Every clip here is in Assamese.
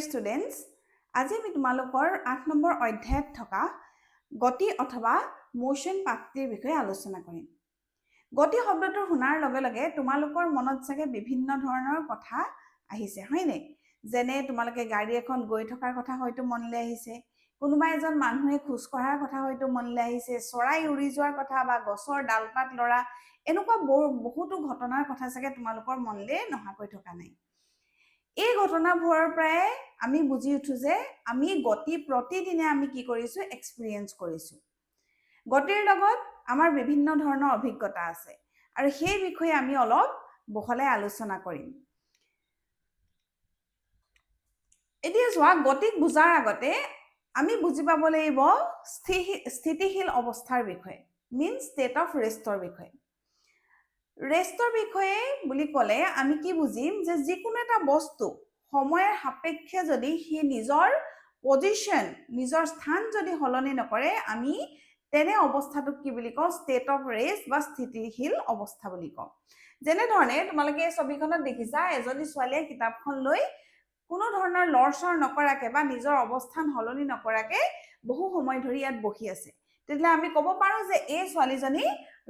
ডিয়াৰ ষ্টুডেণ্টছ, আজি আমি তোমালোকৰ ৮ নম্বৰ অধ্যায়ত থকা গতি অথবা মোশ্যন পাঠটিৰ বিষয়ে আলোচনা কৰিম। গতি শব্দটো শুনাৰ লগে লগে তোমালোকৰ মনত চাগে বিভিন্ন ধৰণৰ কথা আহিছে, হয়নে? যেনে তোমালোকে গাড়ী এখন গৈ থকাৰ কথা হয়তো মনলৈ আহিছে, কোনোবা এজন মানুহে খোজ কঢ়াৰ কথা হয়তো মনলৈ আহিছে, চৰাই উৰি যোৱাৰ কথা বা গছৰ ডালপাত লৰা, এনেকুৱা বহুতো ঘটনাৰ কথা চাগে তোমালোকৰ মনলৈ নহাকৈ থকা নাই। এই ঘটনাবোৰৰ পৰাই আমি বুজি উঠো যে আমি গতি প্ৰতিদিনে আমি কি কৰিছো, এক্সপিৰিয়েঞ্চ কৰিছো। গতিৰ লগত আমাৰ বিভিন্ন ধৰণৰ অভিজ্ঞতা আছে আৰু সেই বিষয়ে আমি অলপ বহলাই আলোচনা কৰিম। এতিয়া চোৱা, গতিক বুজাৰ আগতে আমি বুজি পাব লাগিব স্থিতিশীল অৱস্থাৰ বিষয়ে, মিনছ ষ্টেট অফ ৰেষ্টৰ বিষয়ে। ৰেষ্টৰ বিষয়ে বুলি ক'লে আমি কি বুজিম যে যিকোনো এটা বস্তু সময়ৰ সাপেক্ষে যদি সি নিজৰ পজিশ্যন, নিজৰ স্থান যদি সলনি নকৰে, আমি তেনে অৱস্থাটোক কি বুলি কওঁ, ষ্টেট অফ ৰেষ্ট বা স্থিতিশীল অৱস্থা বুলি কওঁ। যেনেধৰণে তোমালোকে এই ছবিখনত দেখিছা, এজনী ছোৱালীয়ে কিতাপখন লৈ কোনো ধৰণৰ লৰচৰ নকৰাকে বা নিজৰ অৱস্থান সলনি নকৰাকে বহু সময় ধৰি ইয়াত বহি আছে। তেতিয়াহ'লে আমি ক'ব পাৰোঁ যে এই ছোৱালীজনী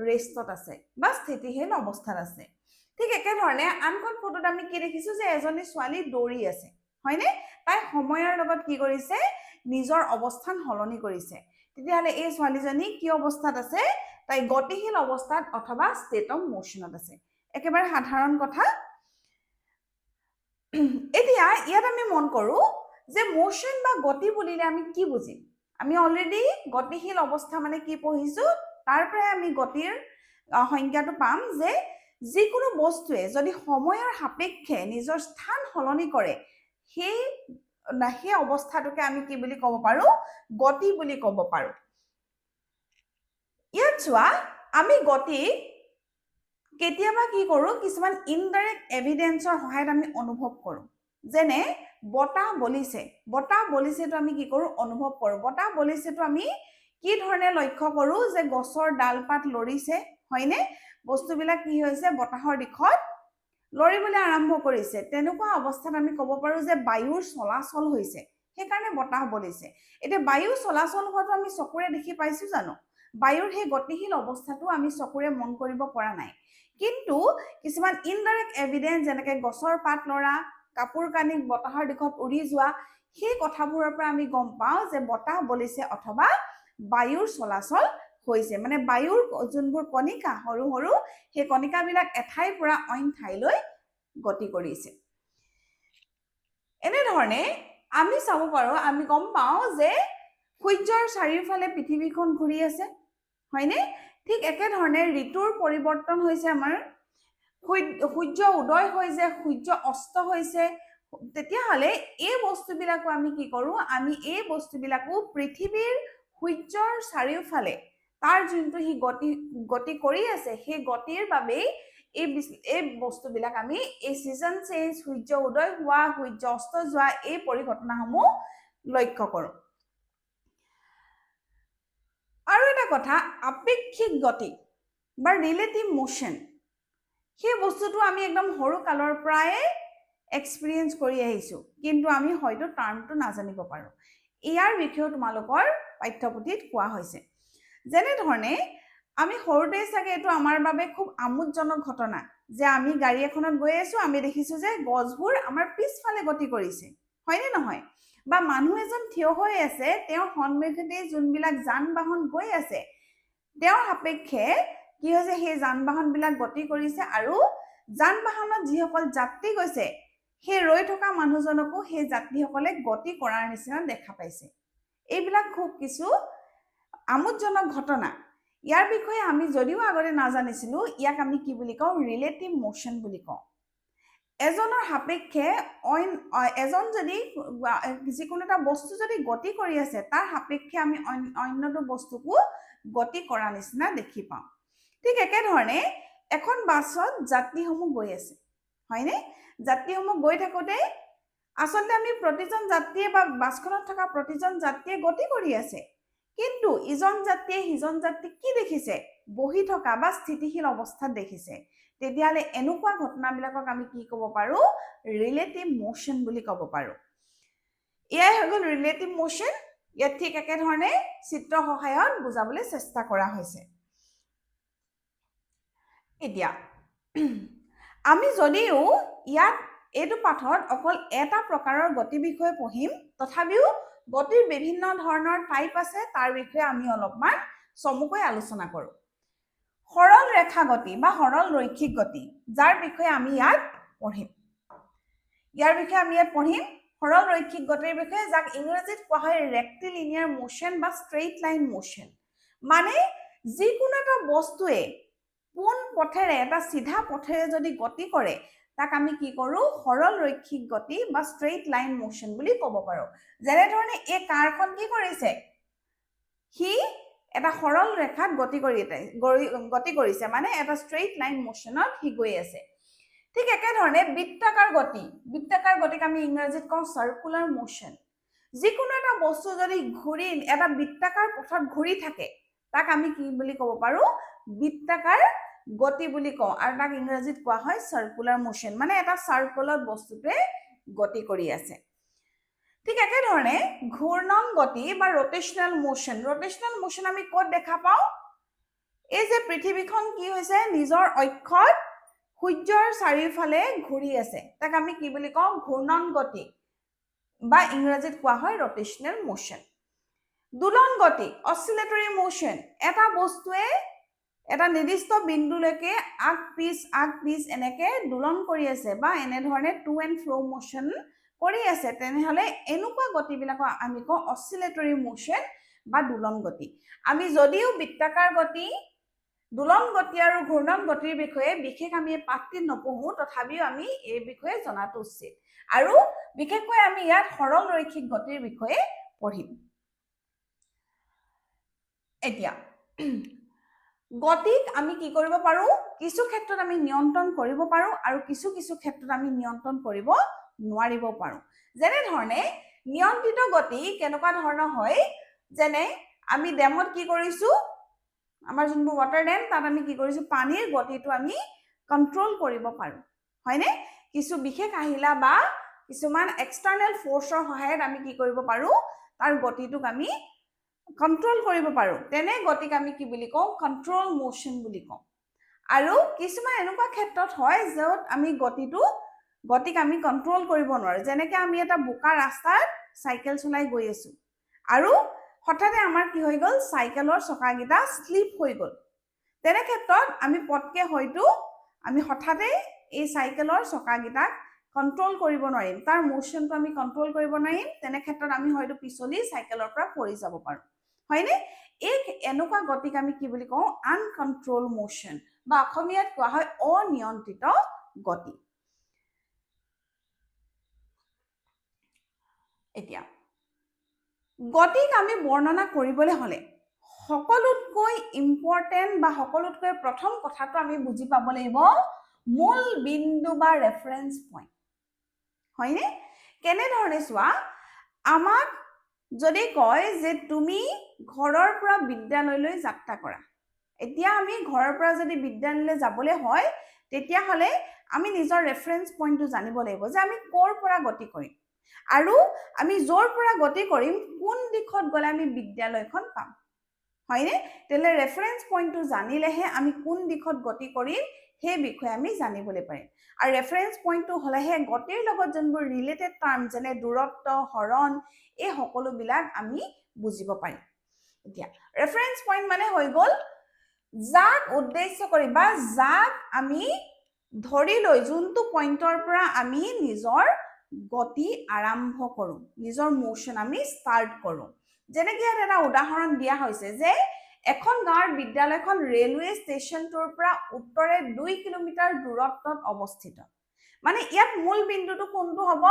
ৰেষ্টত আছে বা স্থিতিশীল অৱস্থাত আছে। ঠিক একেধৰণে আনখন ফটোত আমি কি দেখিছো যে এজনী ছোৱালী দৌৰি আছে, হয়নে? তাই সময়ৰ লগত কি কৰিছে, নিজৰ অৱস্থান সলনি কৰিছে। তেতিয়াহ'লে এই ছোৱালীজনী কি অৱস্থাত আছে? তাই গতিশীল অৱস্থাত অথবা ষ্টেট অফ মোশ্যনত আছে। একেবাৰে সাধাৰণ কথা। এতিয়া ইয়াত আমি মন কৰো যে মোশ্যন বা গতি বুলিলে আমি কি বুজিম? আমি অলৰেডি গতিশীল অৱস্থা মানে কি পঢ়িছো, তাৰ পৰাই আমি গতিৰ সংজ্ঞাটো পাম যে যিকোনো বস্তুৱে যদি সময়ৰ সাপেক্ষে নিজৰ স্থান সলনি কৰে, সেই অৱস্থাটোকে আমি কি বুলি ক'ব পাৰো, গতি বুলি ক'ব পাৰো। ইয়াত চোৱা, আমি গতিক কেতিয়াবা কি কৰো, কিছুমান ইনডাইৰেক্ট এভিডেন্সৰ সহায়ত আমি অনুভৱ কৰো। যেনে বতাহ বলিছেটো আমি কি কৰো, অনুভৱ কৰো। বতাহ বলিছেটো আমি কি ধৰণে লক্ষ্য কৰো যে গছৰ ডালপাত লৰিছে, হয়নে? বস্তুবিলাক কি হৈছে, বতাহৰ দিশত লৰিবলৈ আৰম্ভ কৰিছে। তেনেকুৱা অৱস্থাত আমি ক'ব পাৰো যে বায়ুৰ চলাচল হৈছে, সেইকাৰণে বতাহ বলিছে। এতিয়া বায়ু চলাচল হোৱাটো আমি চকুৰে দেখি পাইছো জানো? বায়ুৰ সেই গতিশীল অৱস্থাটো আমি চকুৰে মন কৰিব পৰা নাই। কিন্তু কিছুমান ইনডাইৰেক্ট এভিডেন্স, যেনেকৈ গছৰ পাত লৰা, কাপোৰ কানি বতাহৰ দিশত উৰি যোৱা, সেই কথাবোৰৰ পৰা আমি গম পাওঁ যে বতাহ বলিছে অথবা বায়ুৰ চলাচল হৈছে। মানে বায়ুৰ যোনবোৰ কণিকা সৰু সৰু, সেই কণিকাবিলাক এঠাইৰ পৰা অইন ঠাইলৈ গতি কৰিছে। এনেধৰণে আমি চাব পাৰো, আমি গম পাওঁ যে সূৰ্যৰ চাৰিওফালে পৃথিৱীখন ঘূৰি আছে, হয়নে? ঠিক একেধৰণে ঋতুৰ পৰিৱৰ্তন হৈছে, আমাৰ সূৰ্য উদয় হৈছে, সূৰ্য অস্ত হৈছে। তেতিয়াহ'লে এই বস্তুবিলাকো আমি কি কৰো, আমি এই বস্তুবিলাকো পৃথিৱীৰ সূৰ্যৰ চাৰিওফালে তাৰ যোনটো সি গতি কৰি আছে, সেই গতিৰ বাবেই এই বস্তুবিলাক আমি এই ছিজন চেঞ্জ, সূৰ্য উদয় হোৱা, সূৰ্য অস্ত যোৱা, এই পৰিঘটনাসমূহ লক্ষ্য কৰো। আৰু এটা কথা, আপেক্ষিক গতি বা ৰিলেটিভ মোশ্যন, সেই বস্তুটো আমি একদম সৰু কালৰ পৰাই এক্সপিৰিয়েঞ্চ কৰি আহিছো, কিন্তু আমি হয়তো টাৰ্মটো নাজানিব পাৰো। ইয়াৰ বিষয়েও তোমালোকৰ পাঠ্যপুথিত কোৱা হৈছে। যেনেধৰণে আমি সৰুতে চাগে এইটো আমাৰ বাবে খুব আমোদজনক ঘটনা যে আমি গাড়ী এখনত গৈ আছো, আমি দেখিছো যে গছবোৰ আমাৰ পিছফালে গতি কৰিছে, হয়নে নহয়? বা মানুহ এজন থিয় হৈ আছে, তেওঁৰ সন্মুখতে যোনবিলাক যান বাহন গৈ আছে, তেওঁৰ সাপেক্ষে কি হৈছে, সেই যান বাহনবিলাক গতি কৰিছে আৰু যান বাহনত যিসকল যাত্ৰী গৈছে, সেই ৰৈ থকা মানুহজনকো সেই যাত্ৰীসকলে গতি কৰাৰ নিচিনা দেখা পাইছে। এইবিলাক খুব কিছু আমোদজনক ঘটনা। ইয়াৰ বিষয়ে আমি যদিও আগতে নাজানিছিলো, ইয়াক আমি কি বুলি কওঁ, ৰিলেটিভ মোশ্যন বুলি কওঁ। এজনৰ সাপেক্ষে এজন যদি যিকোনো এটা বস্তু যদি গতি কৰি আছে, তাৰ সাপেক্ষে আমি অন্যটো বস্তুকো গতি কৰা নিচিনা দেখি পাওঁ। ঠিক একেধৰণে এখন বাছত যাত্ৰীসমূহ গৈ আছে, হয়নে? যাত্ৰীসমূহ গৈ থাকোঁতে আচলতে আমি প্ৰতিজন যাত্ৰীয়ে বা বাছখনত থকা প্ৰতিজন যাত্ৰীয়ে গতি কৰি আছে, কিন্তু ইজন যাত্ৰীয়ে সিজন যাত্ৰীক কি দেখিছে, বহি থকা বা স্থিতিশীল অৱস্থাত দেখিছে। তেতিয়াহ'লে এনেকুৱা ঘটনাবিলাকক আমি কি ক'ব পাৰো, ৰিলেটিভ মোশ্যন বুলি ক'ব পাৰো। এয়াই হৈ গ'ল ৰিলেটিভ মোশ্যন ইয়াত ঠিক একেধৰণে চিত্ৰ সহায়ত বুজাবলৈ চেষ্টা কৰা হৈছে এতিয়া আমি যদিও ইয়াত এইটো পাঠত অকল এটা প্ৰকাৰৰ গতি বিষয়ে পঢ়িম তথাপিও গতিৰ বিভিন্ন ধৰণৰ টাইপ আছে তাৰ বিষয়ে আমি অলপমান চমুকৈ আলোচনা কৰোঁ সৰল ৰেখা গতি বা সৰল ৰৈখিক গতি যাৰ বিষয়ে আমি ইয়াত পঢ়িম সৰল ৰৈখিক গতিৰ বিষয়ে যাক ইংৰাজীত কোৱা হয় ৰেক্টিলিনিয়াৰ মোশ্যন বা ষ্ট্ৰেইট লাইন মোশ্যন মানে যিকোনো এটা বস্তুৱে পোন পথেৰে এটা সিধা পথেৰে যদি গতি কৰে তাক আমি কি কৰোঁ সৰল ৰৈখিক গতি বা ষ্ট্ৰেইট লাইন মোশ্যন বুলি ক'ব পাৰোঁ যেনে ধৰণে এই কাৰখন কি কৰিছে সি এটা সৰল ৰেখাত গতি কৰিছে মানে এটা ষ্ট্ৰেইট লাইন মোশ্যনত সি গৈ আছে ঠিক একেধৰণে বৃত্তাকাৰ গতিক আমি ইংৰাজীত কওঁ সাৰ্কুলাৰ মোশ্যন যিকোনো এটা বস্তু যদি ঘূৰি এটা বৃত্তাকাৰ পথত ঘূৰি থাকে তাক আমি কি বুলি ক'ব পাৰোঁ বৃত্তাকাৰ গতি বুলি কওঁ আৰু তাক ইংৰাজীত কোৱা হয় সাৰ্কুলাৰ মোশ্যন মানে এটা সাৰ্কলত বস্তুটোৱে গতি কৰি আছে ঠিক একেধৰণে ঘূৰ্ণন গতি বা ৰোটেশনাল মোশ্যন আমি ক'ত দেখা পাওঁ এই যে পৃথিৱীখন কি হৈছে নিজৰ অক্ষত সূৰ্যৰ চাৰিওফালে ঘূৰি আছে তাক আমি কি বুলি কওঁ ঘূৰ্ণন গতি বা ইংৰাজীত কোৱা হয় ৰোটেশনাল মোশ্যন দোলন গতি অসিলেটৰী মোশ্যন এটা বস্তুৱে এটা নিৰ্দিষ্ট বিন্দুলৈকে আগ পিছ এনেকে দোলন কৰি আছে বা এনে ধৰণে টু এণ্ড ফ্ৰ মোশ্যন কৰি আছে তেনেহলে এনেকুৱা গতিবিলাকক আমি কওঁ অসিলেটৰী মোশ্যন বা দোলন গতি আমি যদিও বৃত্তাকাৰ গতি দোলন গতি আৰু ঘূৰ্ণন গতিৰ বিষয়ে বিশেষ আমি পাঠটি নপঢ়ো তথাপিও আমি এই বিষয়ে জনাটো উচিত আৰু বিশেষকৈ আমি ইয়াত সৰল ৰৈখিক গতিৰ বিষয়ে পঢ়িম এতিয়া গতিক আমি কি কৰিব পাৰো কিছু ক্ষেত্ৰত আমি নিয়ন্ত্ৰণ কৰিব পাৰো আৰু কিছু ক্ষেত্ৰত আমি নিয়ন্ত্ৰণ কৰিব নোৱাৰিব পাৰো যেনে ধৰণে নিয়ন্ত্ৰিত গতি কেনেকুৱা ধৰণৰ হয় যেনে আমি ডেমত কি কৰিছো আমাৰ যোনবোৰ ওয়াটাৰ ডেম তাত আমি কি কৰিছো পানীৰ গতিটো আমি কন্ট্ৰোল কৰিব পাৰো হয়নে কিছু বিশেষ আহিলা বা কিছুমান এক্সটাৰ্নেল ফোৰ্সৰ সহায়ত আমি কি কৰিব পাৰো তাৰ গতিটোক আমি কন্ট্ৰোল কৰিব পাৰো তেনে গতিক আমি কি বুলি কওঁ কন্ট্ৰোল মোশ্যন বুলি কওঁ আৰু কিছুমান এনেকুৱা ক্ষেত্ৰত হয় য'ত আমি গতিক আমি কন্ট্ৰোল কৰিব নোৱাৰো যেনেকৈ আমি এটা বোকা ৰাস্তাত সাইকেল চলাই গৈ আছো আৰু হঠাতে আমাৰ কি হৈ গ'ল সাইকেলৰ চকাগিটা স্লিপ হৈ গ'ল তেনে ক্ষেত্ৰত আমি পটকে হয়তো আমি হঠাতে এই সাইকেলৰ চকাগিটাক কন্ট্ৰোল কৰিব নোৱাৰিম তাৰ মোশ্যনটো আমি কন্ট্ৰোল কৰিব নোৱাৰিম তেনে ক্ষেত্ৰত আমি হয়তো পিছলি সাইকেলৰ পৰা পৰি যাব পাৰো হয়নে এক এনেকুৱা গতিক আমি কি বুলি কওঁ আনকন্ট্ৰোল মোশ্যন বা অসমীয়াত কোৱা হয় অনিয়ন্ত্ৰিত গতি এতিয়া গতিক আমি বৰ্ণনা কৰিবলৈ হলে সকলোতকৈ ইম্পৰ্টেন্ট বা সকলোতকৈ প্ৰথম কথাটো আমি বুজি পাব লাগিব মূল বিন্দু বা ৰেফাৰেন্স পইণ্ট হয়নে কেনে ধৰণে চোৱা আমাক যদি কয় যে তুমি ঘৰৰ পৰা বিদ্যালয়লৈ যাত্ৰা কৰা এতিয়া আমি ঘৰৰ পৰা যদি বিদ্যালয়লৈ যাবলৈ হয় তেতিয়া হলে আমি নিজৰ ৰেফাৰেন্স পইণ্টটো জানিব লাগিব যে আমি ক'ৰ পৰা গতি কৰিম আৰু আমি য'ৰ পৰা গতি কৰিম কোন দিশত গ'লে আমি বিদ্যালয়খন পাম হয়নে তেলে ৰেফাৰেন্স পইণ্টটো জানিলেহে আমি কোন দিশত গতি কৰিম সেই বিষয়ে আমি জানিবলৈ পাৰিম আৰু ৰেফাৰেন্স পইণ্টটো হলেহে গতিৰ লগত যোনবোৰ ৰিলেটেড টাৰ্ম যেনে দূৰত্ব হৰণ এই সকলোবিলাক আমি বুজিব পাৰিম এতিয়া ৰেফাৰেন্স পইণ্ট মানে হৈ গ'ল যাক উদ্দেশ্য কৰি বা যাক আমি ধৰি লৈ যোনটো পইণ্টৰ পৰা আমি নিজৰ গতি আৰম্ভ কৰো নিজৰ মোশ্যন আমি ষ্টাৰ্ট কৰো যেনেকৈ ইয়াত এটা উদাহৰণ দিয়া হৈছে যে এখন গাঁৱৰ বিদ্যালয়খন ৰেলৱে ষ্টেচনটোৰ পৰা উত্তৰে 2 কিলোমিটাৰ দূৰত্বত অৱস্থিত মানে ইয়াত মূল বিন্দুটো কোনটো হ'ব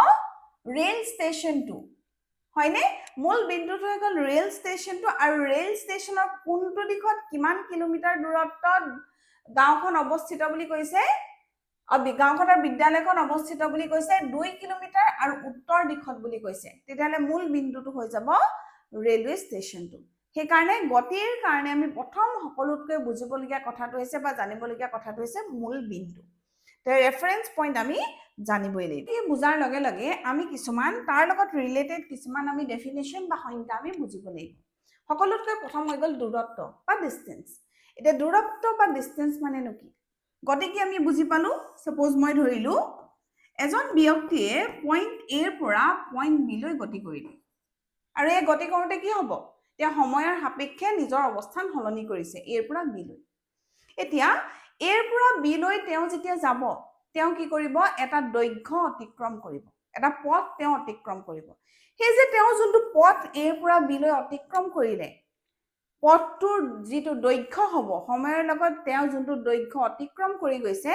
ৰেল ষ্টেচনটো হয়নে মূল বিন্দুটো হৈ গ'ল ৰেল ষ্টেচনটো আৰু ৰেল ষ্টেচনৰ কোনটো দিশত কিমান কিলোমিটাৰ দূৰত্বত গাঁওখন অৱস্থিত বুলি কৈছে গাঁওখনৰ বিদ্যালয়খন অৱস্থিত বুলি কৈছে 2 কিলোমিটাৰ আৰু উত্তৰ দিশত বুলি কৈছে তেতিয়াহ'লে মূল বিন্দুটো হৈ যাব ৰেলৱে ষ্টেচনটো সেইকাৰণে গতিৰ কাৰণে আমি প্ৰথম সকলোতকৈ বুজিবলগীয়া কথাটো হৈছে বা জানিবলগীয়া কথাটো হৈছে মূল বিন্দু তে ৰেফাৰেন্স পইণ্ট আমি জানিবই লাগিব এই বুজাৰ লগে লগে আমি কিছুমান তাৰ লগত ৰিলেটেড কিছুমান আমি ডেফিনেশ্যন বা সংজ্ঞা আমি বুজিব লাগিব সকলোতকৈ প্ৰথম হৈ গ'ল দূৰত্ব বা ডিষ্টেন্স এতিয়া দূৰত্ব বা ডিষ্টেন্স মানেনো কি গতিকে আমি বুজি পালো সাপোজ মই ধৰিলো এজন ব্যক্তিয়ে পইণ্ট এ ৰ পৰা পইণ্ট বি লৈ গতি কৰিলে আৰু এই গতি কৰোঁতে কি হ'ব তেওঁ সময়ৰ সাপেক্ষে নিজৰ অৱস্থান সলনি কৰিছে এৰ পৰা বি লৈ এতিয়া এৰ পৰা বি লৈ তেওঁ যেতিয়া যাব তেওঁ কি কৰিব এটা দৈৰ্ঘ্য অতিক্ৰম কৰিব এটা পথ তেওঁ অতিক্ৰম কৰিব সেই যে তেওঁ যোনটো পথ এৰ পৰা বি লৈ অতিক্ৰম কৰিলে পথটোৰ যিটো দৈৰ্ঘ্য হ'ব সময়ৰ লগত তেওঁ যোনটো দৈৰ্ঘ্য অতিক্ৰম কৰি গৈছে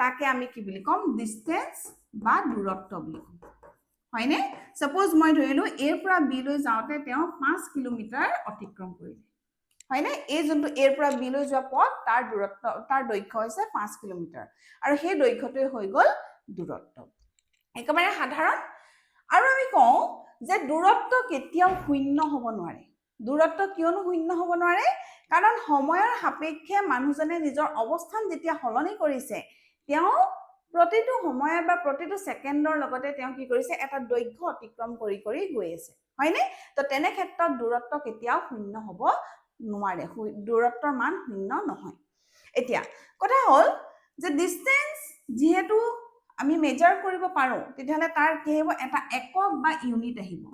তাকে আমি কি বুলি ক'ম ডিষ্টেন্স বা দূৰত্ব বুলি ক'ম হয়নে সাপোজ মই ধৰিলো এৰ পৰা বি লৈ যাওঁতে তেওঁ 5 কিলোমিটাৰ অতিক্ৰম কৰিলে হয়নে এই যোনটো এৰ পৰা বি লৈ যোৱা পথ তাৰ দূৰত্ব তাৰ দৈৰ্ঘ্য হৈছে 5 কিলোমিটাৰ আৰু সেই দৈৰ্ঘ্যটোৱে হৈ গ'ল দূৰত্ব একেবাৰে সাধাৰণ আৰু আমি কওঁ যে দূৰত্ব কেতিয়াও শূন্য হ'ব নোৱাৰে দূৰত্ব কিয়নো শূন্য হ'ব নোৱাৰে কাৰণ সময়ৰ সাপেক্ষে মানুহজনে নিজৰ অৱস্থান যেতিয়া সলনি কৰিছে তেওঁ প্ৰতিটো সময়ত বা প্ৰতিটো সেকেন্ডৰ লগতে তেওঁ কি কৰিছে এটা দৈৰ্ঘ্য অতিক্ৰম কৰি কৰি গৈ আছে হয়নে তো তেনে ক্ষেত্ৰত দূৰত্ব কেতিয়াও শূন্য হ'ব নোৱাৰে দূৰত্বৰ মান শূন্য নহয় এতিয়া কথা হ'ল যে ডিষ্টেন্স যেহেতু আমি মেজাৰ কৰিব পাৰো তেতিয়াহলে তাৰ কি হ'ব এটা একক বা ইউনিট আহিব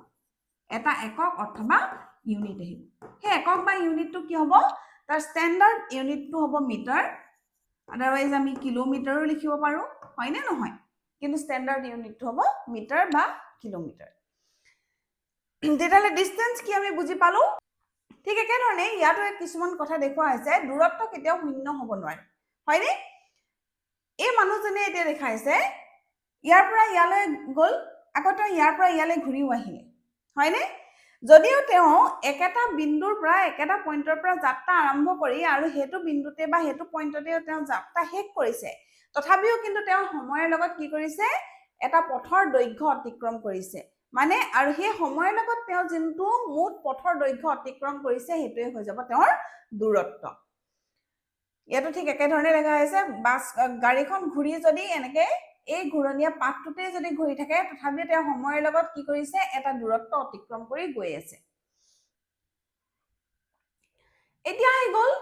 এটা একক অথবা ইউনিট আহিব সেই একক বা ইউনিটটো কি হ'ব তাৰ ষ্টেণ্ডাৰ্ড ইউনিটটো হ'ব মিটাৰ আদাৰৱাইজ আমি কিলোমিটাৰো লিখিব পাৰো হয় নে নহয় কিন্তু ষ্টেণ্ডাৰ্ড ইউনিটটো হ'ব মিটাৰ বা কিলোমিটাৰ তেতিয়াহলে ডিষ্টেন্স কি আমি বুজি পালো ঠিক একেধৰণে ইয়াতো কিছুমান কথা দেখুওৱা হৈছে দূৰত্ব কেতিয়াও শূন্য হ'ব নোৱাৰে হয়নে এই মানুহজনে এতিয়া দেখাইছে ইয়াৰ পৰা ইয়ালৈ গ'ল আকৌ তেওঁ ইয়াৰ পৰা ইয়ালৈ ঘূৰিও আহিলে হয়নে যদিও তেওঁ একেটা বিন্দুৰ পৰা একেটা পইণ্টৰ পৰা যাত্ৰা আৰম্ভ কৰি আৰু হেতু বিন্দুতে বা হেতু পইণ্টতে তেওঁ যাত্ৰা শেষ কৰিছে তথাপিও কিন্তু তেওঁ সময়ৰ লগত কি কৰিছে এটা পথৰ দৈৰ্ঘ্য অতিক্ৰম কৰিছে মানে আৰু সেই সময়ৰ লগত তেওঁ যোনটো মুঠ পথৰ দৈৰ্ঘ্য অতিক্ৰম কৰিছে হেতুৱে হৈ যাব তেওঁৰ দূৰত্ব ইয়াতো ঠিক একেধৰণে দেখা হৈছে বাস গাড়ীখন ঘূৰি যদি এনেকে এই ঘূৰণীয়া পাথটোতে যদি ঘূৰি থাকে তথাপিও তেওঁ সময়ৰ লগত কি কৰিছে এটা দূৰত্ব অতিক্ৰম কৰি গৈ আছে এতিয়া আহি গ'ল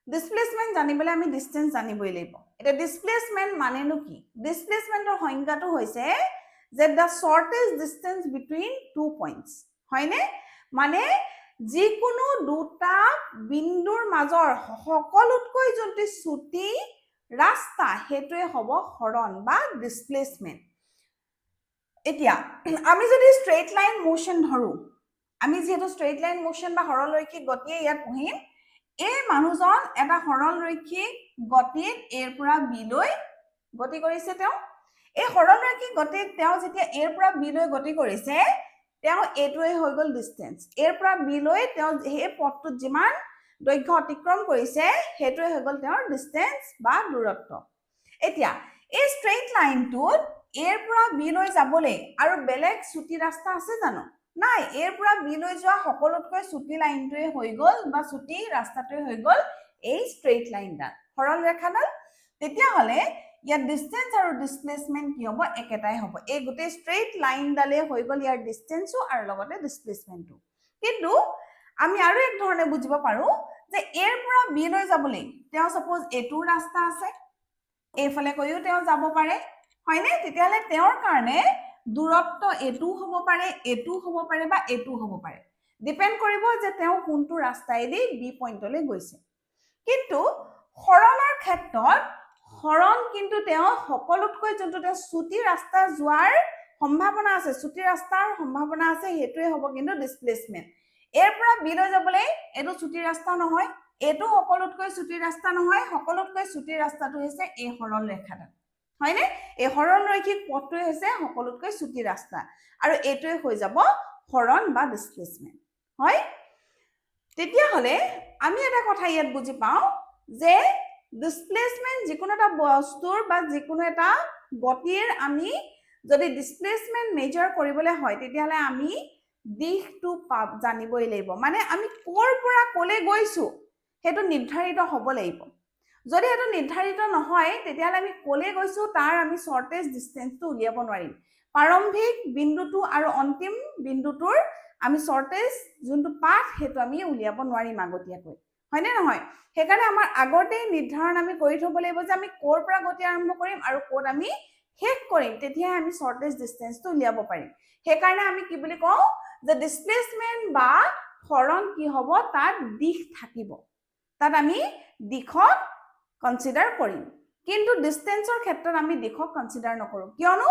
ডিসপ্লেসমেন্ট জানিবলৈ আমি ডিসটেন্স জানিবই লাগিব এটা ডিসপ্লেসমেন্ট মানেনো কি ডিসপ্লেসমেন্টৰ সংজ্ঞাটো হৈছে যে the shortest distance between two points হয়নে মানে যিকোনো দুটা বিন্দুৰ মাজৰ সকলোতকৈ যোনটি ছুটি ৰাস্তা হেতুৱে হ'ব হৰণ বা ডিসপ্লেসমেন্ট এতিয়া আমি যদি স্ট্ৰেইট লাইন মোশন ধৰো আমি যেহেতু স্ট্ৰেইট লাইন মোশন বা সৰলৰৈখিক গতিয়ে ইয়াত পঢ়িম এই মানুহজন এটা সৰলৰৈখিক গতিত এৰ পৰা বি লৈ গতি কৰিছে তেওঁ এই সৰলৰৈখিক গতিত তেওঁ যেতিয়া এৰ পৰা বি লৈ গতি কৰিছে তেওঁ এটোৱে হৈ গ'ল ডিসটেন্স এৰ পৰা বি লৈ তেওঁ এই পথটোত যিমান দৈৰ্ঘ্য অতিক্ৰম কৰিছে হেতুৱে হৈ গ'ল তেওঁৰ ডিসটেন্স বা দূৰত্ব এতিয়া এই স্ট্ৰেইট লাইনটোত এৰ পৰা বি লৈ যাবলৈ আৰু বেলেগ ছুটি ৰাস্তা আছে জানো নাই এৰ পৰা বি লৈ যোৱা সকলোতকৈ ছুটি লাইনটোৱে হৈ গ'ল বা ছুটি ৰাস্তাটোৱে হৈ গ'ল এই স্ট্ৰেইট লাইনডাল সৰল ৰেখাডাল তেতিয়াহ'লে ইয়াৰ ডিসটেন্স আৰু ডিসপ্লেসমেন্ট কি হ'ব একেটাই হ'ব এই গোটেই স্ট্ৰেইট লাইনডালে হৈ গ'ল ইয়াৰ ডিসটেন্সও আৰু লগতে ডিসপ্লেসমেন্টও কিন্তু আমি আৰু এক ধৰণে বুজিব পাৰো যে এৰ পৰা বি লৈ যাবলৈ তেওঁ সাপোজ এটো ৰাস্তা আছে এইফালে কৈও তেওঁ যাব পাৰে হয়নে তেতিয়াহ'লে তেওঁৰ কাৰণে দূৰত্ব এটো হ'ব পাৰে বা এটো হ'ব পাৰে ডিপেন্ড কৰিব যে তেওঁ কোনটো ৰাস্তাইদি বি পইণ্টলৈ গৈছে কিন্তু হৰণৰ ক্ষেত্ৰত হৰণ কিন্তু তেওঁ সকলোতকৈ যোনটো তেওঁ ছুটি ৰাস্তা যোৱাৰ সম্ভাৱনা আছে ছুটি ৰাস্তাৰ সম্ভাৱনা আছে হেতুৱে হ'ব কিন্তু ডিসপ্লেসমেন্ট এৰ পৰা বি লৈ যাবলৈ এটো ছুটি ৰাস্তা নহয় এটো সকলোতকৈ ছুটি ৰাস্তা নহয় সকলোতকৈ ছুটি ৰাস্তাটো হৈছে এই সৰল ৰেখাডাল হয়নে এই সৰলৰৈখিক পথটোৱে হৈছে সকলোতকৈ ছুটি ৰাস্তা আৰু এটোৱে হৈ যাব হৰণ বা ডিসপ্লেসমেন্ট হয় তেতিয়াহ'লে আমি এটা কথা ইয়াত বুজি পাওঁ যে ডিসপ্লেসমেন্ট যিকোনো এটা বস্তুৰ বা যিকোনো এটা গতিৰ আমি যদি ডিসপ্লেসমেন্ট মেজাৰ কৰিবলৈ হয় তেতিয়াহ'লে আমি দিশটো জানিবই লাগিব মানে আমি ক'ৰ পৰা ক'লে গৈছো হেতু নিৰ্ধাৰিত হ'ব লাগিব যদি এটো নিৰ্ধাৰিত নহয় তেতিয়াহলে আমি কোলে গৈছো তাৰ আমি শৰ্টেজ ডিসটেন্সটো উলিয়াব নোৱাৰিম প্ৰাৰম্ভিক বিন্দুটো আৰু অন্তিম বিন্দুটোৰ আমি শৰ্টেজ যোনটো পাথ হেতু আমি উলিয়াব নোৱাৰিম আগতীয়াকৈ হয় নে নহয় হেকাৰণে আমাৰ আগতে নিৰ্ধাৰণ আমি কৰি থব লাগিব যে আমি কোৰ পৰা গতি আৰম্ভ কৰিম আৰু কোত আমি শেষ কৰিম তেতিয়া আমি শৰ্টেজ ডিসটেন্সটো উলিয়াব পাৰিম হেকাৰণে আমি কি বুলি কওঁ যে ডিসপ্লেসমেন্ট বা হৰণ কি হ'ব তাত দিশ থাকিব তাত আমি দিশক কনসিডাৰ কৰিম কিন্তু ডিসটেন্সৰ ক্ষেত্ৰত আমি দিশক কনসিডাৰ নকৰো কিয়নো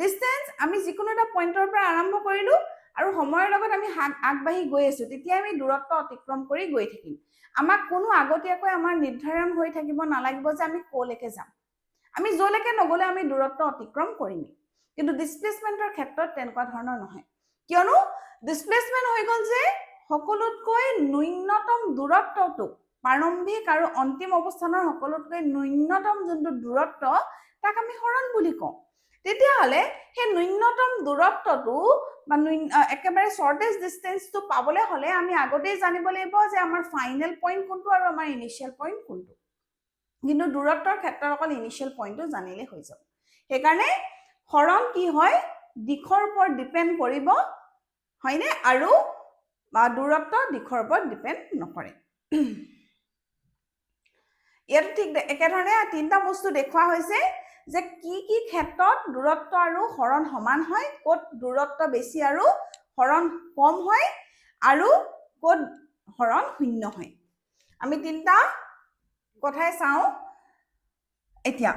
ডিসটেন্স আমি যিকোনো এটা পইণ্টৰ পৰা আৰম্ভ কৰিলো আৰু সময়ৰ লগত আমি আগবাঢ়ি গৈ আছো তেতিয়া আমি দূৰত্ব অতিক্ৰম কৰি গৈ থাকিম আমাক কোনো আগতীয়াকৈ আমাৰ নিৰ্ধাৰণ হৈ থাকিব নালাগিব যে আমি কোলৈকে যাম আমি যলৈকে নগলে আমি দূৰত্ব অতিক্ৰম কৰিম কিন্তু ডিসপ্লেসমেন্টৰ ক্ষেত্ৰত তেনেকুৱা ধৰণৰ নহয় কিয়নো ডিসপ্লেসমেন্ট হৈ গল যে সকলোতকৈ ন্যূনতম দূৰত্বটো প্ৰাৰম্ভিক আৰু অন্তিম অৱস্থানৰ সকলোতকৈ ন্যূনতম যোনটো দূৰত্ব তাক আমি হৰণ বুলি কওঁ তেতিয়াহলে হে ন্যূনতম দূৰত্বটো বা একেবাৰে শৰ্টেজ ডিসটেন্সটো পাবলৈ হলে আমি আগতেই জানিব লাগিব যে আমাৰ ফাইনেল পইণ্ট কোনটো আৰু আমাৰ ইনিশিয়াল পইণ্ট কোনটো কিন্তু দূৰত্বৰ ক্ষেত্ৰত অকল ইনিশিয়াল পইণ্টটো জানিলে হৈ যাব হেকাৰণে হৰণ কি হয় দিশৰ ওপৰত ডিপেন্ড কৰিব হয়নে আৰু বা দূৰত্ব দিশৰ ওপৰত ডিপেন্ড নকৰে ইয়াত ঠিক একেধৰণে তিনটা বস্তু দেখুৱা হৈছে যে কি ক্ষেত্ৰত দূৰত্ব আৰু হৰণ সমান হয় ক'ত দূৰত্ব বেছি আৰু হৰণ কম হয় আৰু ক'ত হৰণ শূন্য হয় আমি তিনটা কথাই চাও এতিয়া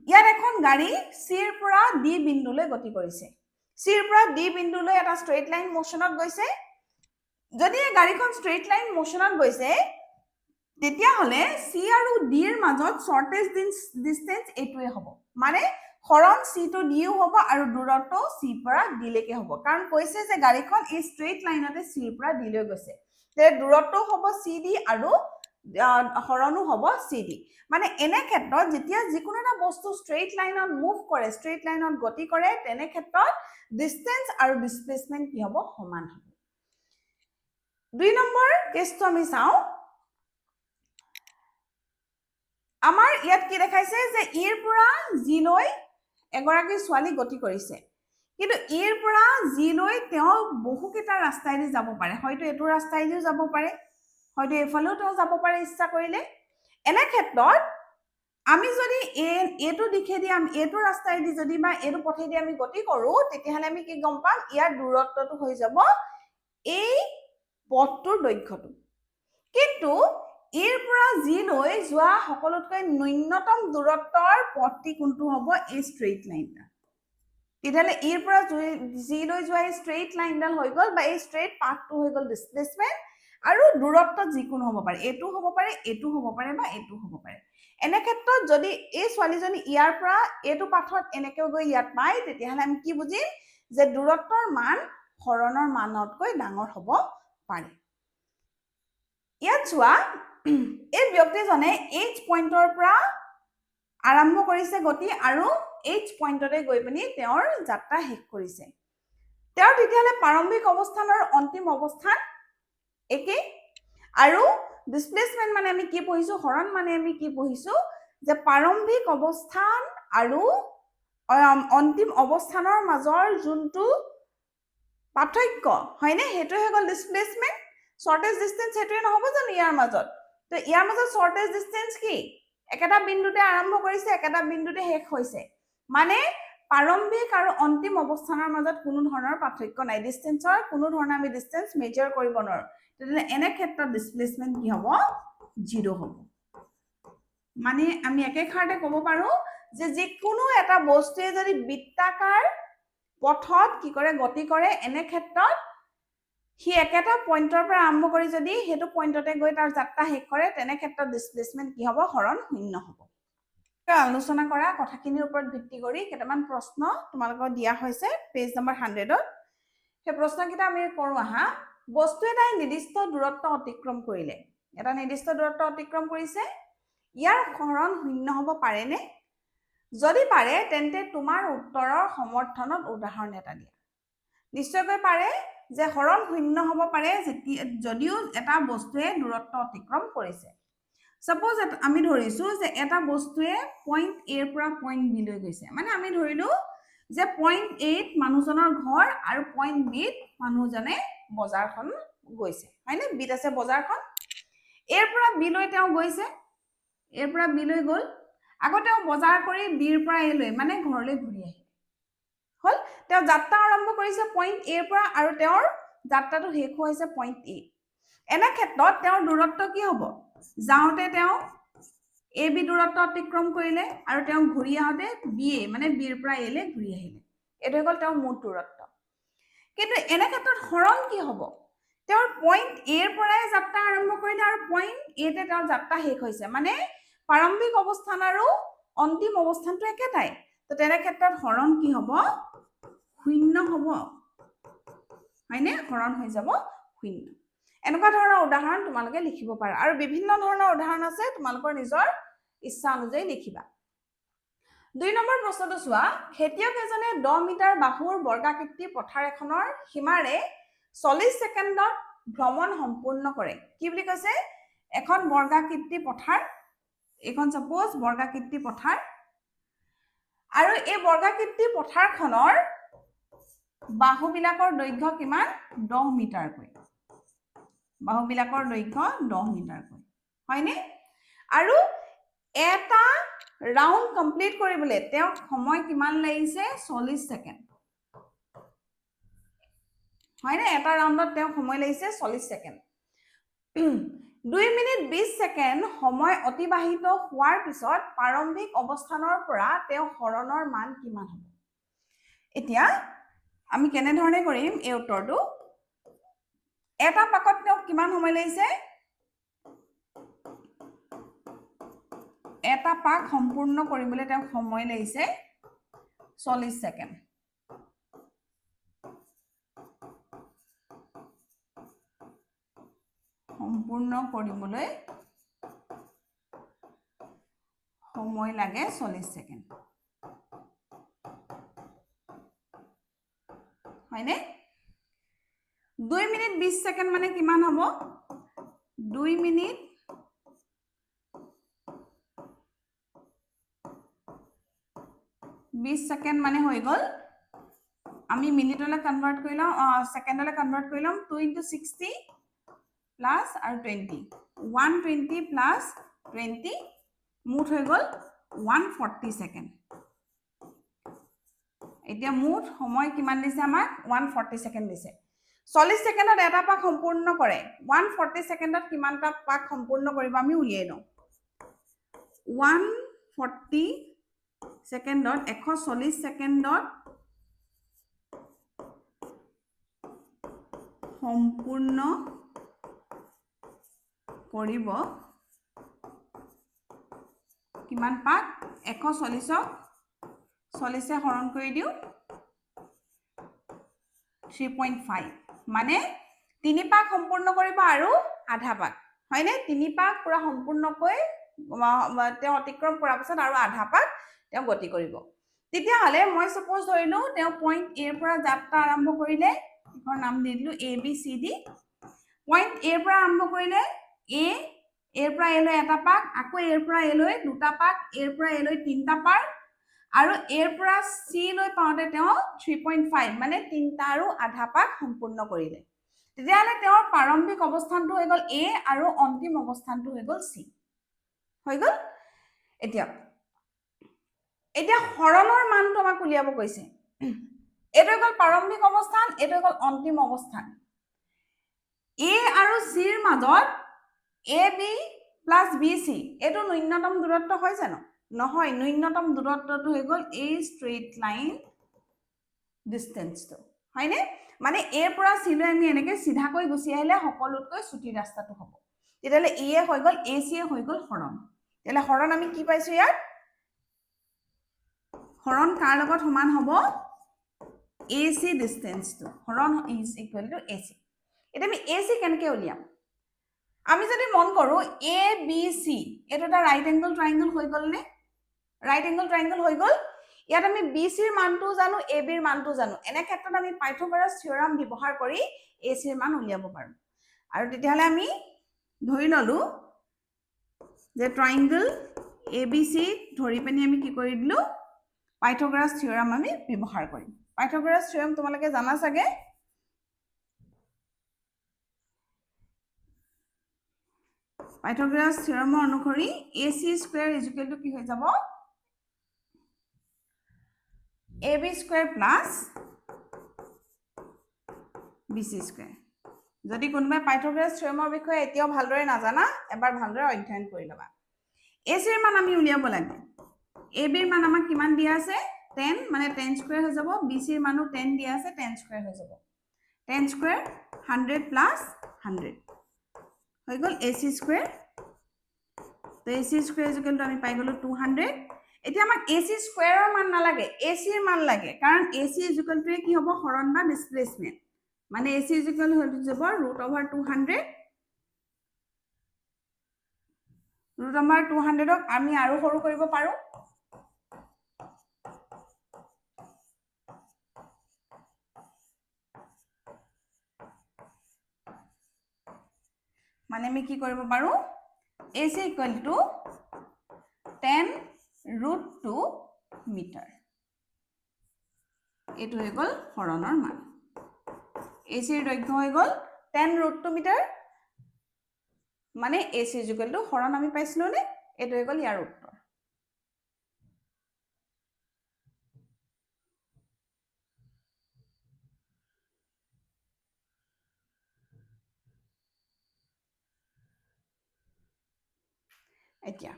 ইয়াত এখন গাড়ী সিৰ পৰা ডি বিন্দুলৈ গতি কৰিছে সিৰ পৰা ডি বিন্দুলৈ এটা ষ্ট্ৰেইট লাইন মোশনত গৈছে যদি এই গাড়ীখন ষ্ট্ৰেইট লাইন মোশনত গৈছে তেতিয়া হলে সি আৰু ডি এৰ মাজত শৰ্টেজ ডিসটেন্স এটোৱে হ'ব মানে হৰণ সি টু ডিও হ'ব আৰু দূৰত্ব সি পৰা ডি লৈকে হ'ব কাৰণ কৈছে যে গাড়ীখন এই ষ্ট্ৰেইট লাইনতে সি পৰা ডি লৈ গৈছে তে দূৰত্ব হ'ব সি ডি আৰু হৰণো হ'ব সি ডি মানে এনে ক্ষেত্ৰত যেতিয়া যিকোনো এটা বস্তু ষ্ট্ৰেইট লাইনত মুভ কৰে ষ্ট্ৰেইট লাইনত গতি কৰে তেনে ক্ষেত্ৰত ডিসটেন্স আৰু ডিসপ্লেসমেন্ট কি হ'ব সমান হ'ব 2 নম্বৰ কেছটো আমি চাও আমাৰ ইয়াত কি দেখাইছে যে ইৰ পৰা জি লৈ এগৰাকী ছোৱালী গতি কৰিছে কিন্তু ইৰ পৰা জি লৈ তেওঁ বহুকেইটা ৰাস্তাইদি যাব পাৰে হয়তো এটো ৰাস্তাইদিও যাব পাৰে হয়তো এফালেও তেওঁ যাব পাৰে ইচ্ছা কৰিলে এনে ক্ষেত্ৰত আমি যদি এটো দিখেদি আমি এটো ৰাস্তাইদি যদি বা এটো পথেদি আমি গতি কৰো তেতিয়াহলে আমি কি গম পাম ইয়াৰ দূৰত্বটো হৈ যাব এই পথটোৰ দৈৰ্ঘ্যটো কিন্তু ইৰ পৰা জি লৈ যোৱা সকলোতকৈ ন্যূনতম দূৰত্বৰ পথটি কোনটো হ'ব এই ষ্ট্ৰেইট লাইনটা তেতিয়াহলে ইৰ পৰা জি লৈ যোৱা এই ষ্ট্ৰেইট লাইনডাল হৈ গল বা এই ষ্ট্ৰেইট পাথটো হৈ গল ডিসপ্লেসমেন্ট আৰু দূৰত্ব যিকোনো হ'ব পাৰে এটো হ'ব পাৰে এটো হ'ব পাৰে বা এটো হ'ব পাৰে এনে ক্ষেত্ৰত যদি এই ছোৱালীজনী ইয়াৰ পৰা এটো পাথত এনেকৈ গৈ ইয়াত পায় তেতিয়াহলে আমি কি বুজিম যে দূৰত্বৰ মান হৰণৰ মানতকৈ ডাঙৰ হ'ব পাৰে ইয়াত চোৱা এই ব্যক্তিজনে এইচ পইণ্টৰ পৰা আৰম্ভ কৰিছে গতি আৰু এইচ পইণ্টতে গৈ পিনি তেওঁৰ যাত্ৰা শেষ কৰিছে তেওঁৰ তেতিয়াহলে প্ৰাৰম্ভিক অৱস্থান আৰু অন্তিম অৱস্থান একে আৰু ডিসপ্লেসমেন্ট মানে আমি কি পঢ়িছো হৰণ মানে আমি কি পঢ়িছো যে প্ৰাৰম্ভিক অৱস্থান আৰু অন্তিম অৱস্থানৰ মাজৰ যোনটো পাৰ্থক্য হয়নে হেতু হৈ গল ডিসপ্লেসমেন্ট শৰ্টেজ ডিসটেন্স হেতুৱে নহব জানো ইয়াৰ মাজত তো ইয়াৰ মাজত শৰ্টেজ ডিসটেন্স কি একেটা বিন্দুতে আৰম্ভ কৰিছে একেটা বিন্দুতে শেষ হৈছে মানে প্ৰাৰম্ভিক আৰু অন্তিম অৱস্থানৰ মাজত কোনো ধৰণৰ পাৰ্থক্য নাই ডিসটেন্সৰ কোনো ধৰণৰ আমি ডিসটেন্স মেজাৰ কৰিব নোৱাৰো তেনে এনে ক্ষেত্ৰত ডিসপ্লেসমেন্ট কি হ'ব 0 হ'ব মানে আমি একেখাৰতে ক'ব পাৰো যে যিকোনো এটা বস্তুৱে যদি বৃত্তাকাৰ পথত কি কৰে গতি কৰে এনে ক্ষেত্ৰত হি একেটা পইণ্টৰ পৰা আৰম্ভ কৰি যদি হেতু পইণ্টতে গৈ তাৰ যাত্ৰা শেষ কৰে তেনে ক্ষেত্ৰত ডিসপ্লেসমেন্ট কি হ'ব হৰণ শূন্য হ'ব আলোচনা কৰা কথাখিনিৰ ওপৰত ভিত্তি কৰি কেইটামান প্ৰশ্ন তোমালোকক দিয়া হৈছে পেজ নম্বৰ 100ত সেই প্ৰশ্নকেইটা আমি কৰো আহা বস্তু এটাই নিৰ্দিষ্ট দূৰত্ব অতিক্ৰম কৰিলে এটা নিৰ্দিষ্ট দূৰত্ব অতিক্ৰম কৰিছে ইয়াৰ হৰণ শূন্য হ'ব পাৰে নে যদি পাৰে তেন্তে তোমাৰ উত্তৰৰ সমৰ্থনত উদাহৰণ এটা দিয়া নিশ্চয়কৈ পাৰে যে হৰণ শূন্য হ'ব পাৰে যদিও এটা বস্তুৱে দূৰত্ব অতিক্ৰম কৰিছে সাপোজ আমি ধৰিছো যে এটা বস্তুৱে পইণ্ট এৰ পৰা পইণ্ট বি লৈ গৈছে মানে আমি ধৰিলো যে পইণ্ট এত মানুহজনৰ ঘৰ আৰু পইণ্ট বিত মানুহজনে বজাৰখন গৈছে হয়নে বিত আছে বজাৰখন এৰ পৰা বি লৈ তেওঁ গৈছে এৰ পৰা বি লৈ গ'ল আকৌ তেওঁ বজাৰ কৰি বিৰ পৰা এ লৈ মানে ঘৰলৈ ঘূৰি আহিল হল তেওঁ যাত্ৰা আৰম্ভ কৰিছে পইণ্ট এৰ পৰা আৰু তেওঁৰ যাত্ৰাটো শেষ হৈছে পইণ্ট এ এনে ক্ষেত্ৰত তেওঁৰ দূৰত্ব কি হ'ব যাওঁতে তেওঁ এ বি দূৰত্ব অতিক্ৰম কৰিলে আৰু তেওঁ ঘূৰি আহোঁতে বি এ মানে বিৰ পৰা এ লৈ ঘূৰি আহিলে এইটো হ'ল তেওঁৰ মুঠ দূৰত্ব কিন্তু এনে ক্ষেত্ৰত হৰণ কি হ'ব তেওঁৰ পইণ্ট এৰ পৰাই যাত্ৰা আৰম্ভ কৰিলে আৰু পইণ্ট এতে তেওঁৰ যাত্ৰা শেষ হৈছে মানে প্ৰাৰম্ভিক অৱস্থান আৰু অন্তিম অৱস্থানটো একেটাই তো তেনে ক্ষেত্ৰত হৰণ কি হ'ব শূন্য হ'ব হয়নে হৰণ হৈ যাব শূন্য এনেকুৱা ধৰণৰ উদাহৰণ তোমালোকে লিখিব পাৰা আৰু বিভিন্ন ধৰণৰ উদাহৰণ আছে তোমালোকৰ নিজৰ ইচ্ছা অনুযায়ী লিখিবা 2 নম্বৰ প্ৰশ্নটো চোৱা খেতিয়ক এজনে 10 মিটাৰ বাহুৰ বৰ্গাকৃতি পথাৰ এখনৰ সীমাৰে 40 ছেকেণ্ডত ভ্ৰমণ সম্পূৰ্ণ কৰে কি বুলি কৈছে এখন বৰ্গাকৃতি পথাৰ এখন সাপোজ বৰ্গাকৃতি পথাৰ আৰু এই বৰ্গাকৃতি পথাৰখনৰ বাহুবিলাকৰ দৈৰ্ঘ্য কিমান 10 মিটাৰকৈ বাহুবিলাকৰ দৈৰ্ঘ্য 10 মিটাৰকৈ হয়নে আৰু এটা ৰাউন্ড কমপ্লিট কৰিবলৈ তেওঁ সময় কিমান লাগিছে 40 ছেকেণ্ড হয়নে এটা ৰাউন্ডত তেওঁ সময় লাগিছে 40 ছেকেণ্ড 2 মিনিট 20 ছেকেণ্ড সময় অতিবাহিত হোৱাৰ পিছত প্ৰাৰম্ভিক অৱস্থানৰ পৰা তেওঁ হৰণৰ মান কিমান হ'ব এতিয়া আমি কেনে ধৰণে কৰিম এই উত্তৰটো এটা পাকত তেওঁ কিমান সময় লাগিছে এটা পাক সম্পূৰ্ণ কৰিবলৈ তেওঁ সময় লাগিছে 40 ছেকেণ্ড সম্পূৰ্ণ কৰিবলৈ সময় লাগে 40 ছেকেণ্ড হয়নে 2 মিনিট 20 ছেকেণ্ড মানে কিমান হ'ব 2 মিনিট 20 ছেকেণ্ড মানে হৈ গ'ল আমি মিনিটলৈ কনভাৰ্ট কৰি লওঁ ছেকেণ্ডলৈ কনভাৰ্ট কৰি লম 2 * 60 প্লাস আৰু 20 120 প্লাস 20 মুঠ হৈ গ'ল 140 ছেকেণ্ড এতিয়া মুঠ সময় কিমান দিছে আমাক 140 ছেকেণ্ড দিছে 40 ছেকেণ্ডত এটা পাক সম্পূৰ্ণ কৰে 140 ছেকেণ্ডত কিমানটা পাক সম্পূৰ্ণ কৰিব আমি উলিয়াই লওঁ 140 ছেকেণ্ডত 140 ছেকেণ্ডত সম্পূৰ্ণ কৰিব কিমান পাক 140ক 40 হৰণ কৰি দিও 3.5 মানে 3 পাক সম্পূৰ্ণ কৰিব আৰু আধা পাক হয়নে 3 পাক পুৰা সম্পূৰ্ণকৈ তেওঁ অতিক্ৰম কৰাৰ পিছত আৰু আধা পাক তেওঁ গতি কৰিব তেতিয়া হলে মই সাপোজ ধৰিলো তেওঁ পইণ্ট এৰ পৰা যাত্ৰা আৰম্ভ কৰিলে একৰ নাম দি দিলো A B C D point এৰ পৰা আৰম্ভ কৰিলে এ এৰ পৰা এলৈ এটা পাক আকৌ এৰ পৰা এলৈ দুটা পাক এৰ পৰা এলৈ তিনটা পাক আৰু এৰ পৰা সি লৈ পাওঁতে তেওঁ 3.5 মানে তিনটা আৰু আধা পাক সম্পূৰ্ণ কৰিলে তেতিয়াহলে তেওঁৰ প্ৰাৰম্ভিক অৱস্থানটো হৈ গ'ল এ আৰু অন্তিম অৱস্থানটো হৈ গ'ল সি হৈ গ'ল এতিয়া হৰণৰ মানটো আমাক উলিয়াব কৈছে এইটো গ'ল প্ৰাৰম্ভিক অৱস্থান এইটো গ'ল অন্তিম অৱস্থান এ আৰু সিৰ মাজত এ বি প্লাস বি সি এইটো ন্যূনতম দূৰত্ব হয় জানো নহয় ন্যূনতম দূৰত্বটো হৈ গ'ল এ ষ্ট্ৰেইট লাইন ডিসটেন্সটো হয়নে মানে এৰ পৰা সি লৈ আমি এনেকৈ সিধাকৈ গুচি আহিলে সকলোতকৈ ছুটি ৰাস্তাটো হ'ব তেতিয়ালে ই এ হৈ গ'ল এ সি এ হৈ গ'ল হৰণ তেতিয়ালে হৰণ আমি কি পাইছো ইয়াত হৰণ কাৰ লগত সমান হ'ব AC ডিসটেন্সটো হৰণ ইজ ইকুৱেল টু AC এটা আমি AC কেনেকৈ উলিয়াম আমি যদি মন কৰো এ বি সি এটা এটা ৰাইট এংগল ট্ৰায়াঙ্গল হৈ গ'ল নে ৰাইট এংগল ট্ৰায়াঙ্গল হৈ গ'ল ইয়াত আমি BC ৰ মানটো জানো AB ৰ মানটো জানো এনে ক্ষেত্ৰত আমি পাইথাগোৰাছ থিওৰাম ব্যৱহাৰ কৰি AC ৰ মান উলিয়াব পাৰো আৰু তেতিয়াহলে আমি ধৰি ললো যে ট্ৰাইংগল ABC ধৰি পেনি আমি কি কৰি দিলো পাইথাগোৰাছ থিওৰাম আমি ব্যৱহাৰ কৰিম পাইথাগোৰাছ থিওৰাম তোমালোকে জানা চাগে পাইথাগোৰাছ থিওৰামৰ অনুসৰি AC স্কয়াৰ ইকুৱেল টু কি হৈ যাব AB square plus BC square যদি কোনোবাই পাইথাগোৰাছ থিওৰামৰ বিষয়ে এতিয়াও ভালদৰে নাজানা এবাৰ ভালদৰে অধ্যয়ন কৰি লবা AC ৰ মান আমি উলিয়াব লাগে AB ৰ মান আমাক কিমান দিয়া আছে 10 মানে 10 স্কয়াৰ হৈ যাব BC ৰ মানো 10 দিয়া আছে 10 স্কয়াৰ হৈ যাব 10 স্কয়াৰ 100 প্লাস 100 হৈ গল AC স্কয়াৰ তো AC স্কয়াৰ ইকুৱেল টু আমি পাই গলো 200 এতিয়া আমাক AC স্কয়াৰৰ মান নালাগে AC ৰ মান লাগে কাৰণ AC ইকুৱেল টু কি হ'ব হৰণ বা ডিসপ্লেসমেন্ট মানে AC ইকুৱেল হৈ যাব √200 √200 ক আমি আৰু সৰু কৰিব পাৰো মানে আমি কি কৰিব পাৰো AC ইকুৱেল টু 10√2 মিটাৰ এটো হৈ গল হৰণৰ মান AC ৰ দৈৰ্ঘ্য হৈ গল 10√2 মিটাৰ মানে AC ইকুৱেল টু হৰণ আমি পাইছিলো নে এটো হৈ গল ইয়াৰ উত্তৰ এতিয়া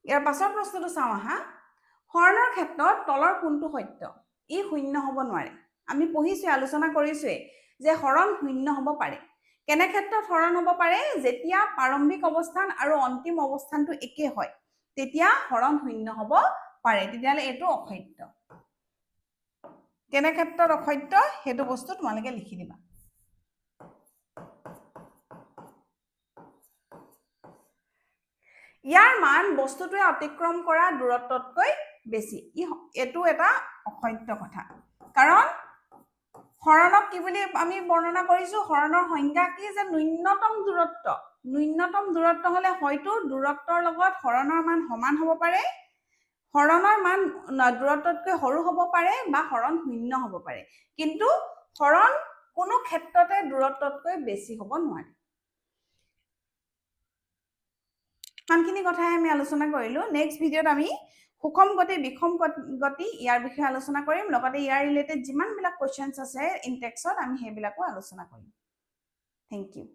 ইয়াৰ পাছৰ প্ৰশ্নটো চাও আহা হৰণৰ ক্ষেত্ৰত তলৰ কোনটো সত্য ই শূন্য হ'ব নোৱাৰে আমি পঢ়িছো আলোচনা কৰিছোৱে যে হৰণ শূন্য হ'ব পাৰে কেনে ক্ষেত্ৰত হৰণ হ'ব পাৰে যেতিয়া প্ৰাৰম্ভিক অৱস্থান আৰু অন্তিম অৱস্থানটো একে হয় তেতিয়া হৰণ শূন্য হ'ব পাৰে তেতিয়ালে এটো অসত্য কেনে ক্ষেত্ৰত অসত্য হেতু বস্তু তোমালোকে লিখি দিবা ইয়াৰ মান বস্তুটোৱে অতিক্ৰম কৰা দূৰত্বতকৈ বেছি এটো এটা অসত্য কথা কাৰণ হৰণক কি বুলি আমি বৰ্ণনা কৰিছো হৰণৰ সংজ্ঞা কি যে ন্যূনতম দূৰত্ব হলে হয়তো দূৰত্বৰ লগত হৰণৰ মান সমান হ'ব পাৰে হৰণৰ মান দূৰত্বতকৈ সৰু হ'ব পাৰে বা হৰণ শূন্য হ'ব পাৰে কিন্তু হৰণ কোনো ক্ষেত্ৰতে দূৰত্বতকৈ বেছি হ'ব নোৱাৰে মানখিনি কথাই আমি আলোচনা কৰিলো নেক্সট ভিডিঅত আমি সুষম গতি বিষম গতি ইয়াৰ বিষয়ে আলোচনা কৰিম লগতে ইয়াৰ ৰিলেটেড যিমান বিলাক কোৱেশ্চনছ আছে ইন টেক্সট আমি হেবিলাকো আলোচনা কৰিম থ্যাংক ইউ